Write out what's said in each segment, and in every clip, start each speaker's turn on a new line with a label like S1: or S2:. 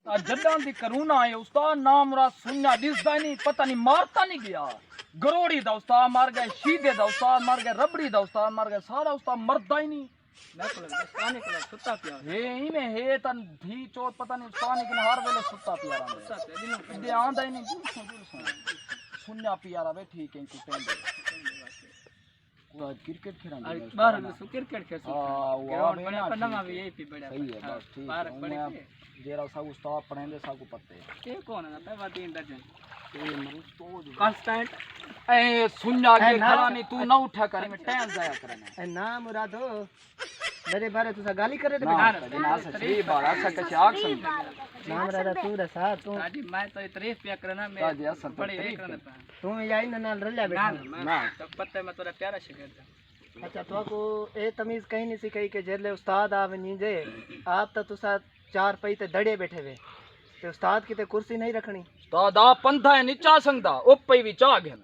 S1: जदां दी करूना है उस्ताद नाम रा सुन्ना दिसदा नहीं पता नहीं मारता नहीं गया गरोड़ी दा उस्ताद मर गए शीदे दा उस्ताद मर गए रबड़ी दा उस्ताद मर गए सारा उस्ताद मरदा ही नहीं
S2: मैं को लगा काने को सुत्ता पिया
S1: हे इमे हे तन धी चोट पता नहीं उस्ताद लेकिन हर वेले सुत्ता पिया रहा
S2: सुत्ता पिया दिनों
S1: दे आंदा ही नहीं सुन्ना पिया रहा ठीक है कुटेंदे क्रिकेट खेला
S2: बाहर में क्रिकेट खेल
S1: हां
S2: ग्राउंड बना पर नवा भी यही पे बड़ा
S1: सही है बस ठीक
S2: बाहर बड़े
S1: जेरा सब उस्ताद पढ़ेंदे सब को पते
S2: ये कौन है ना बात इन दर्जन
S1: ये मरुस्तो
S2: कांस्टेंट
S1: ए सुन्ना के खड़ा नहीं तू ना उठा करे में टाइम जाया करना
S3: ए ना मुरादो मेरे बारे तुसा गाली करे
S1: ना ना सही बात ऐसा कैसे आग समझ
S3: ना मुरादा तू रसा तू
S2: साडी मैं तो तारीफ पिया करना मैं
S1: जी असल
S2: बड़े एक करना था
S3: तू यही ना नाल रल्या बैठा
S2: ना तो पता है मैं तोरा प्यारा शिकायत
S3: अच्छा तो को ए तमीज कहीं नहीं सिखाई के जेले उस्ताद आवे नी जे आप तो तुसा चार पई ते दड़े बैठे वे ते उस्ताद की ते कुर्सी नहीं रखनी
S1: उस्ताद आ पंधा है नीचा संगदा ओपई भी चा गया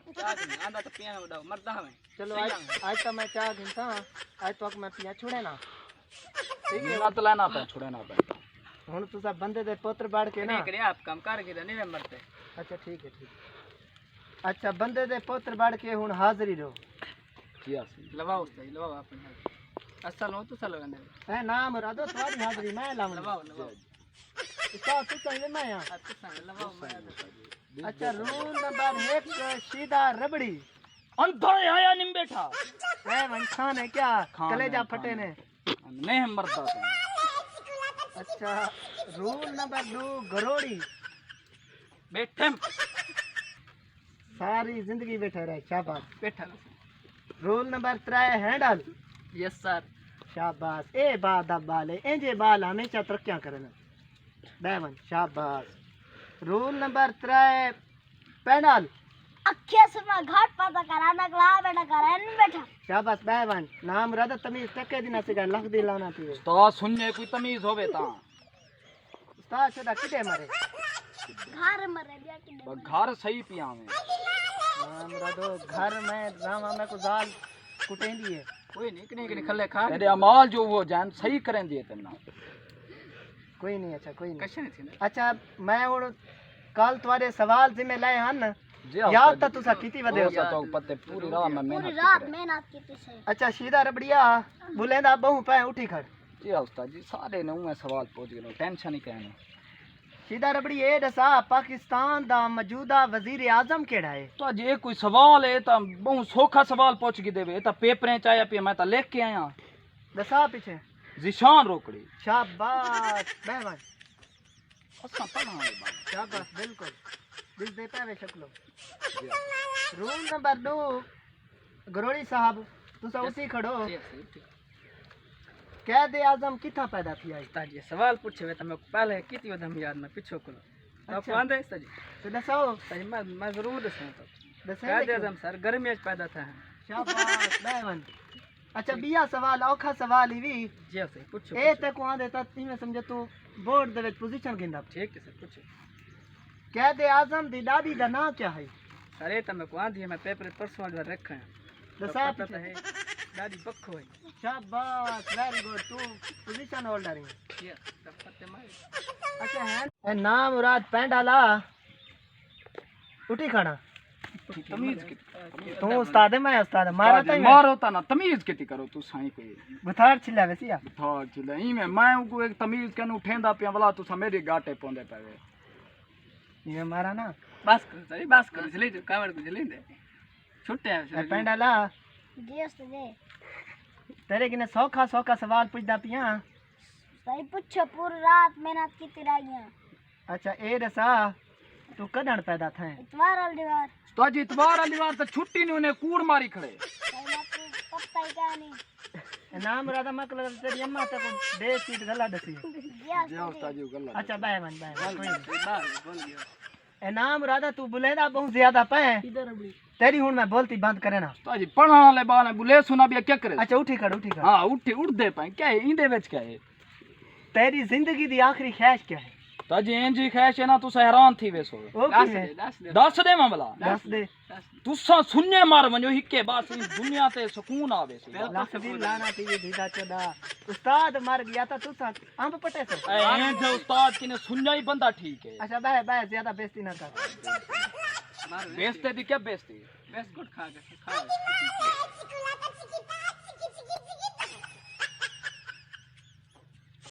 S2: आंदा तो पिया उड़ा मरदा हमें
S3: चलो आज तो मैं चाह गिनता आज तो मैं पिया छुड़े ना
S1: ठीक है मत लेना पे छुड़े ना पे
S3: हुन तुसा बंदे दे पुत्र बाड़ के ना
S2: नहीं करे आप काम कर के नहीं मरते
S3: अच्छा ठीक है अच्छा बंदे दे पुत्र बाड़ के हुन हाजिरी रो
S1: किया
S2: लवाओ सही लवाओ अपन असल हो तो सल लगने
S3: ए ना मुरादो तुम्हारी हाजिरी मैं लाऊं
S2: लवाओ लवाओ
S3: इसका तू संग मैं यहां
S2: अच्छा संग लवाओ मैं
S3: अच्छा रूल नंबर 1 सीधा रबड़ी
S1: अंधा आया निम बैठा
S3: है वंखान है क्या कलेजा फटे ने
S1: नहीं हम मरता था
S3: अच्छा रूल नंबर 2 गरोड़ी
S2: बैठे
S3: सारी जिंदगी बैठे रहे शाबाश
S2: बैठा
S3: rule number 3 handle
S2: yes sir
S3: शाबाश ए बाल दा बाल है इंजे बाल हमेशा तरक्कियां करन बैवन शाबाश रूल नंबर 3 पैनल
S4: अखे से मैं घाट पता कराना कला बेटा करान बैठा
S3: शाबाश बैवन नाम राधा तमीज टके दिना से गा लख दिलाना थी
S1: तो सुनने कोई तमीज होवे ता
S3: उस्ताद सदा किटे मारे
S4: घर मरे दिया कि
S1: घर सही पिया में
S3: नाम राधो घर में राम में को जाल कुटेंदी है
S2: कोई नहीं कि खले खा
S1: तेरे अमाल जो वो जान सही करें दिए तेना
S3: कोई नहीं अच्छा कोई नहीं
S2: कश नहीं थी ना
S3: अच्छा मैं हुन कल तुम्हारे सवाल जिम्मे लाए हन याद तो तुसा किती वदे
S1: हो तो पते पूरी रात में
S4: पूरी
S1: मेहनत
S4: रात मेहनत की थी सही
S3: अच्छा सीधा रबड़िया बुलेंदा बहु पे उठी खड़
S1: जी उस्ताद जी सारे ने उमे सवाल पूछ गए टेंशन ही कहने
S3: सीधा रबड़ी ए दसा पाकिस्तान दा मौजूदा वजीर आजम केड़ा है
S1: तो जे कोई सवाल है तो बहुत सौखा सवाल पूछ के देवे तो पेपरें चाहे पे मैं तो लेख के आया
S3: दसा पीछे
S1: जिशान रोकड़ी
S3: शाबाश बैवन
S1: असा पढ़ा है बात
S3: शाबाश बिल्कुल दिल देता है शक्लो रूल नंबर 2 गरोड़ी साहब तुसा उसी खड़ो कैद आजम किथा पैदा थी आई
S2: ताजी सवाल पूछे वे तमे पहले किती वदम याद में पिछो को तो
S3: अच्छा।
S2: कौन दे सजी
S3: तो दसो
S2: सही मैं जरूर दसूं तो
S3: दसे
S2: कायद आजम सर गर्मी में पैदा था
S3: शाबाश बैवन अच्छा बिया सवाल औखा सवाल ही
S2: जी सही पूछो
S3: ए ते को देता ती में समझ तू बोर्ड दे विच पोजीशन गिंदा
S2: ठीक है सर पूछो
S3: कैद आजम दी दादी दा नाम क्या है
S2: अरे तमे को आंधी मैं पेपर परसों वाला रखा है
S3: दसा
S2: पता है दादी बखो है
S3: शाबाश वेरी गुड तू पोजीशन होल्डर है
S2: ये तब पते मार
S3: अच्छा है ए नाम मुराद पेंडाला उठी खड़ा
S1: तमीज की
S3: तू उस्ताद है मैं उस्ताद मारा तो
S1: मार होता ना तमीज किती करो तू साई कोई
S3: बुथार छिला वैसिया
S1: था चले ई में मैं को एक तमीज कन उठेंदा पिया वाला तू मेरी गाटे पोंदे पावे
S3: ये मारा ना
S2: बस कर सही बस कर चले जो कावड़ को चले दे छुट्टे
S3: ए
S2: है
S3: पेंडाला
S4: जी उस्ताद
S3: तेरे किने सौखा सौखा सवाल पूछदा पिया
S4: सही पूछो पूरी रात मेहनत की थी रही
S3: अच्छा ए दसा तू कदन पैदा थे
S4: इतवार वाली दीवार
S1: तो जी इतवार वाली बार तो छुट्टी ने उन्हें कूड़ मारी खड़े
S4: सही बात है, पता ही क्या नहीं
S3: नाम राधा मतलब तेरी अम्मा तक दे सीट गला दसी
S4: जी
S1: जे उस्ताद जी गल्ला
S3: अच्छा बैवन बैवन कोई नहीं।
S2: बात बोल गया
S3: ए नाम राधा तू बुलेदा बहुत ज्यादा पे
S2: इधर अबड़ी
S3: तेरी हुन मैं बोलती बंद करे ना
S1: तो जी पढ़ाने वाले बाने बुले सुना भी क्या करे
S3: अच्छा उठी खड़
S1: हां उठ दे पाए क्या है इंदे विच क्या है
S3: तेरी जिंदगी दी आखिरी ख्वाहिश क्या है
S1: तो जी खैश है ना तुस हैरान थी वेसो
S3: ओ
S2: दस
S3: की है
S2: दे दस दे
S1: दस दे मामला
S3: दस दे
S2: दस
S1: तुसा सुन्ने मार वञो हिके बस इस दुनिया ते सुकून आवे सी
S2: बिल्कुल।
S3: लख दी लाना थी दीदा चोदा उस्ताद मर गया था तुसा अंब पटे से
S1: ए जो उस्ताद किने सुन्ना ही बंदा ठीक है
S3: अच्छा बह बह ज्यादा बेइज्जती ना कर
S2: मार
S1: बेइज्जती दी क्या बेइज्जती
S2: बेस गुड खा के खा